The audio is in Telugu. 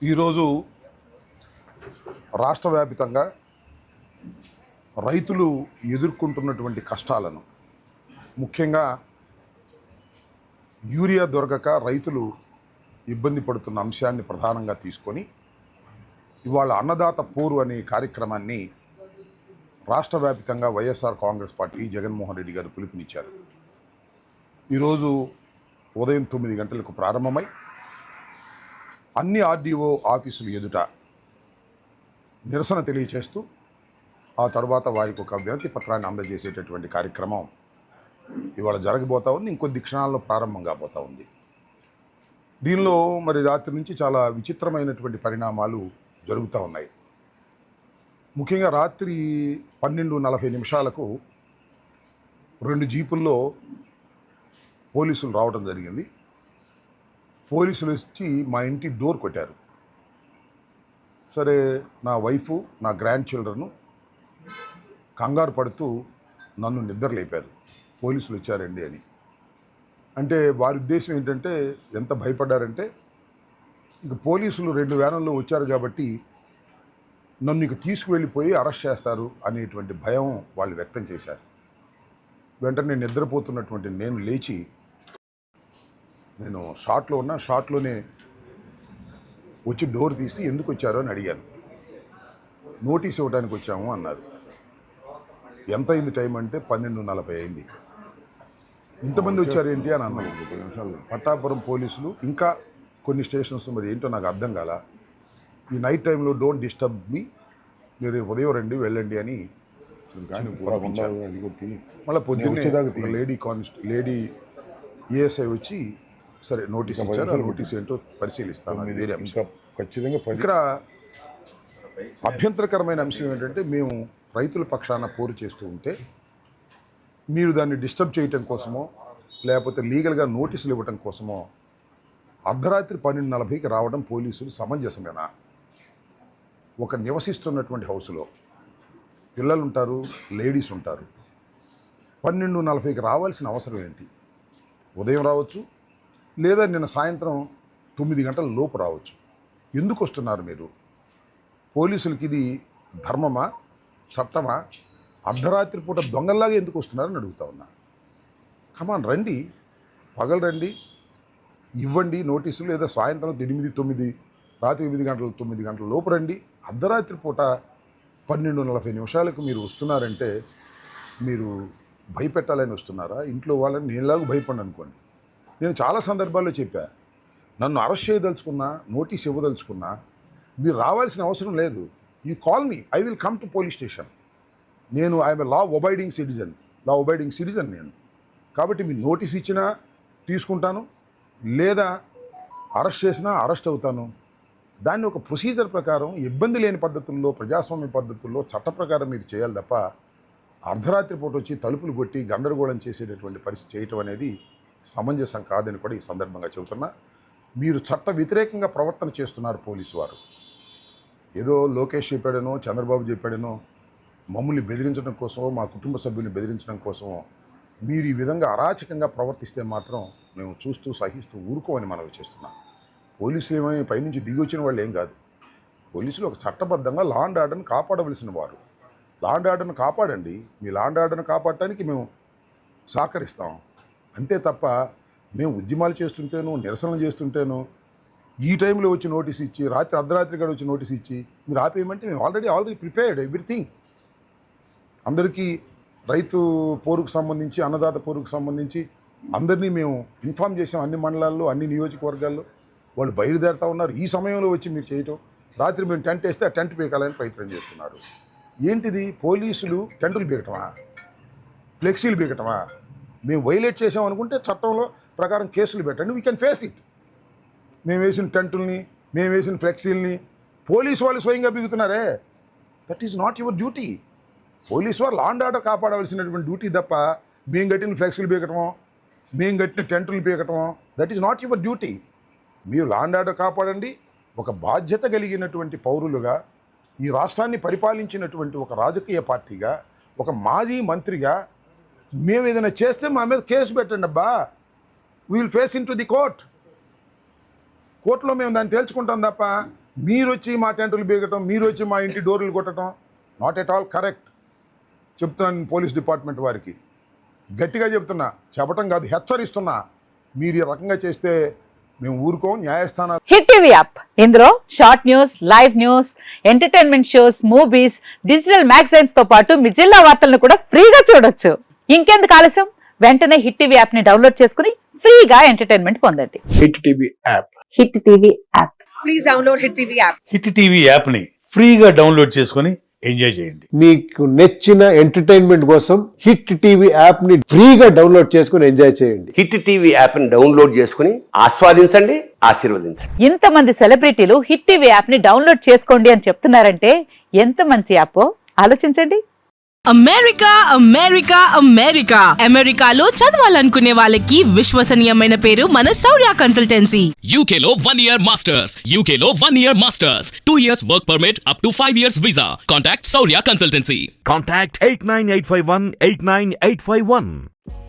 ఈరోజు రాష్ట్ర వ్యాపితంగా రైతులు ఎదుర్కొంటున్నటువంటి కష్టాలను, ముఖ్యంగా యూరియా దొరకక రైతులు ఇబ్బంది పడుతున్న అంశాన్ని ప్రధానంగా తీసుకొని ఇవాళ అన్నదాత పోరు అనే కార్యక్రమాన్ని రాష్ట్ర వ్యాపితంగా వైఎస్ఆర్ కాంగ్రెస్ పార్టీ జగన్మోహన్ రెడ్డి గారు పిలుపునిచ్చారు. ఈరోజు ఉదయం 9 గంటలకు ప్రారంభమై అన్ని ఆర్డీఓ ఆఫీసులు ఎదుట నిరసన తెలియచేస్తూ ఆ తర్వాత వారికి ఒక వినతి పత్రాన్ని అందజేసేటటువంటి కార్యక్రమం ఇవాళ జరగబోతూ ఉంది. ఇంకొద్ది క్షణాల్లో ప్రారంభం కాబోతూ ఉంది. దీనిలో మరి రాత్రి నుంచి చాలా విచిత్రమైనటువంటి పరిణామాలు జరుగుతూ ఉన్నాయి. ముఖ్యంగా రాత్రి 12:40 2 జీపుల్లో పోలీసులు రావడం జరిగింది. పోలీసులు వచ్చి మా ఇంటి డోర్ కొట్టారు. సరే, నా వైఫ్, నా గ్రాండ్ చిల్డ్రను కంగారు పడుతూ నన్ను నిద్ర లేపారు. పోలీసులు వచ్చారండి అని. అంటే వారి ఉద్దేశం ఏంటంటే, ఎంత భయపడ్డారంటే, ఇంక పోలీసులు 2 వ్యాన్లలో వచ్చారు కాబట్టి నన్ను ఇక తీసుకువెళ్ళిపోయి అరెస్ట్ చేస్తారు అనేటువంటి భయం వాళ్ళు వ్యక్తం చేశారు. వెంటనే నిద్రపోతున్నటువంటి నేను లేచి, నేను షాట్లోనే వచ్చి డోర్ తీసి ఎందుకు వచ్చారో అని అడిగాను. నోటీస్ ఇవ్వడానికి వచ్చాము అన్నారు. ఎంత అయింది టైం అంటే 12:40 అయింది. ఇంతమంది వచ్చారేంటి అని అన్నాను. పట్టాపురం పోలీసులు, ఇంకా కొన్ని స్టేషన్స్, మరి ఏంటో నాకు అర్థం కాల. ఈ నైట్ టైంలో డోంట్ డిస్టర్బ్ మీ, మీరు ఉదయం రండి వెళ్ళండి అని మళ్ళీ పొద్దున్నే లేడీ ఏఎస్ఐ వచ్చి సరే నోటీస్ ఇచ్చారు. ఆ నోటీస్ ఏంటో పరిశీలిస్తాను. ఖచ్చితంగా ఇక్కడ అభ్యంతరకరమైన అంశం ఏంటంటే, మేము రైతుల పక్షాన పోరు చేస్తూ ఉంటే మీరు దాన్ని డిస్టర్బ్ చేయటం కోసమో లేకపోతే లీగల్గా నోటీసులు ఇవ్వటం కోసమో అర్ధరాత్రి 12:40కి రావడం పోలీసులు సమంజసమేనా? ఒక నివసిస్తున్నటువంటి హౌస్లో పిల్లలు ఉంటారు, లేడీస్ ఉంటారు. 12:40కి రావాల్సిన అవసరం ఏంటి? ఉదయం రావచ్చు, లేదా నిన్న సాయంత్రం 9 గంటల లోపు రావచ్చు. ఎందుకు వస్తున్నారు మీరు? పోలీసులకి ఇది ధర్మమా, చట్టమా? అర్ధరాత్రి పూట దొంగల్లాగా ఎందుకు వస్తున్నారని అడుగుతా ఉన్నా. కమాన్, రండి, పగలు రండి, ఇవ్వండి నోటీసులు, లేదా సాయంత్రం 8, 9, రాత్రి 9 గంటల లోపు రండి. అర్ధరాత్రి పూట 12:40 మీరు వస్తున్నారంటే మీరు భయపెట్టాలని వస్తున్నారా? ఇంట్లో వాళ్ళని నేనులాగా భయపడి అనుకోండి. నేను చాలా సందర్భాల్లో చెప్పా, నన్ను అరెస్ట్ చేయదలుచుకున్నా, నోటీస్ ఇవ్వదలుచుకున్నా మీరు రావాల్సిన అవసరం లేదు. You call me, I will come to police station. నేను ఐఎమ్ ఏ లా ఒబైడింగ్ సిటిజన్ నేను. కాబట్టి మీరు నోటీస్ ఇచ్చినా తీసుకుంటాను, లేదా అరెస్ట్ చేసినా అరెస్ట్ అవుతాను. దాన్ని ఒక ప్రొసీజర్ ప్రకారం, ఇబ్బంది లేని పద్ధతుల్లో, ప్రజాస్వామ్య పద్ధతుల్లో, చట్ట ప్రకారం మీరు చేయాలి తప్ప అర్ధరాత్రి పూట వచ్చి తలుపులు కొట్టి గందరగోళం చేసేటటువంటి పరిస్థితి చేయటం అనేది సమంజసం కాదని కూడా ఈ సందర్భంగా చెబుతున్నా. మీరు చట్ట వ్యతిరేకంగా ప్రవర్తన చేస్తున్నారు పోలీసు వారు. ఏదో లోకేష్ చెప్పాడనో, చంద్రబాబు చెప్పాడనో, మమ్మల్ని బెదిరించడం కోసమో, మా కుటుంబ సభ్యుల్ని బెదిరించడం కోసమో మీరు ఈ విధంగా అరాచకంగా ప్రవర్తిస్తే మాత్రం మేము చూస్తూ సహిస్తూ ఊరుకోమని మనవి చేస్తున్నాం. పోలీసులు ఏమీ పైనుంచి దిగి వచ్చిన వాళ్ళు ఏం కాదు. పోలీసులు ఒక చట్టబద్ధంగా లా అండ్ ఆర్డర్ని కాపాడవలసిన వారు. లా అండ్ ఆర్డర్ని కాపాడండి. మీ లా అండ్ ఆర్డర్ని కాపాడటానికి మేము సహకరిస్తాం. అంతే తప్ప మేము ఉద్యమాలు చేస్తుంటేనో, నిరసనలు చేస్తుంటేనో ఈ టైంలో వచ్చి నోటీస్ ఇచ్చి, అర్ధరాత్రి గడ వచ్చి నోటీస్ ఇచ్చి మీరు ఆపేయమంటే మేము ఆల్రెడీ ప్రిపేర్డ్ ఎవ్రీథింగ్. అందరికీ రైతు పోరుకు సంబంధించి, అన్నదాత పోరుకు సంబంధించి అందరినీ మేము ఇన్ఫామ్ చేసాం. అన్ని మండలాల్లో, అన్ని నియోజకవర్గాల్లో వాళ్ళు బయలుదేరుతూ ఉన్నారు. ఈ సమయంలో వచ్చి మీరు చేయటం, రాత్రి మేము టెంట్ వేస్తే ఆ టెంట్ పీకాలని ప్రయత్నం చేస్తున్నారు. ఏంటిది? పోలీసులు టెంటులు పీకటమా, ఫ్లెక్సీలు పీకటమా? మేము వైలేట్ చేసాం అనుకుంటే చట్టంలో ప్రకారం కేసులు పెట్టండి. We can face it. మేము వేసిన టెంటుల్ని, మేము వేసిన ఫ్లెక్సీల్ని పోలీసు వాళ్ళు స్వయంగా పీకుతున్నారే. That is not your duty. Police వారు లా అండ్ ఆర్డర్ కాపాడవలసినటువంటి డ్యూటీ తప్ప మేము కట్టిన ఫ్లెక్సీలు పీకటమో, మేము కట్టిన టెంటులు పీకటమో, that is not your duty. మీరు లా అండ్ ఆర్డర్ కాపాడండి. ఒక బాధ్యత కలిగినటువంటి పౌరులుగా, ఈ రాష్ట్రాన్ని పరిపాలించినటువంటి ఒక రాజకీయ పార్టీగా, ఒక మాజీ మంత్రిగా మేము ఏదైనా చేస్తే మా మీద కేసు పెట్టండి అబ్బా. We will face in to the కోర్టులో మేము దాన్ని తేల్చుకుంటాం తప్ప మీరు వచ్చి మా టెంటులు బీగటం, మీరు వచ్చి మా ఇంటి డోర్లు కొట్టడం నాట్ ఎట్ ఆల్ కరెక్ట్. చెప్తున్నాను పోలీస్ డిపార్ట్మెంట్ వారికి, గట్టిగా చెప్తున్నా, చెప్పటం కాదు హెచ్చరిస్తున్నా. మీరు ఈ రకంగా చేస్తే మేము ఊరుకోం. న్యాయస్థానాలు హిట్ టీవీ యాప్, ఇందులో short news, live news, entertainment shows, movies, digital magazines తో పాటు మీ జిల్లా వార్తలను కూడా ఫ్రీగా చూడొచ్చు. ఇంకెందుకు ఆలస్యం, వెంటనే హిట్ టీవీ యాప్ ని డౌన్లోడ్ చేసుకుని ఫ్రీగా ఎంటర్టైన్మెంట్ పొందండి. Hit TV app. Hit TV app. Please download Hit TV app. Hit TV యాప్ని ఫ్రీగా డౌన్లోడ్ చేసుకొని ఎంజాయ్ చేయండి. మీకు నచ్చిన ఎంటర్టైన్మెంట్ కోసం హిట్ టీవీ యాప్ ని ఫ్రీగా డౌన్లోడ్ చేసుకుని ఎంజాయ్ చేయండి. హిట్ టీవీ యాప్ని డౌన్లోడ్ చేసుకుని ఆస్వాదించండి, ఆశీర్వదించండి. ఇంతమంది సెలబ్రిటీలు హిట్ టీవీ యాప్ ని డౌన్లోడ్ చేసుకోండి అని చెప్తున్నారంటే ఎంత మంచి యాప్ ఆలోచించండి. అమెరికా అమెరికా అమెరికా అమెరికాలో చదవాలనుకునే వాళ్ళకి విశ్వసనీయమైన పేరు మన శౌర్య consultancy. UK Law 1 Year Masters. UK Law 1 Year Masters. 2 years work permit up to 5 years visa. Contact Saurya Consultancy. Contact 89851 89851.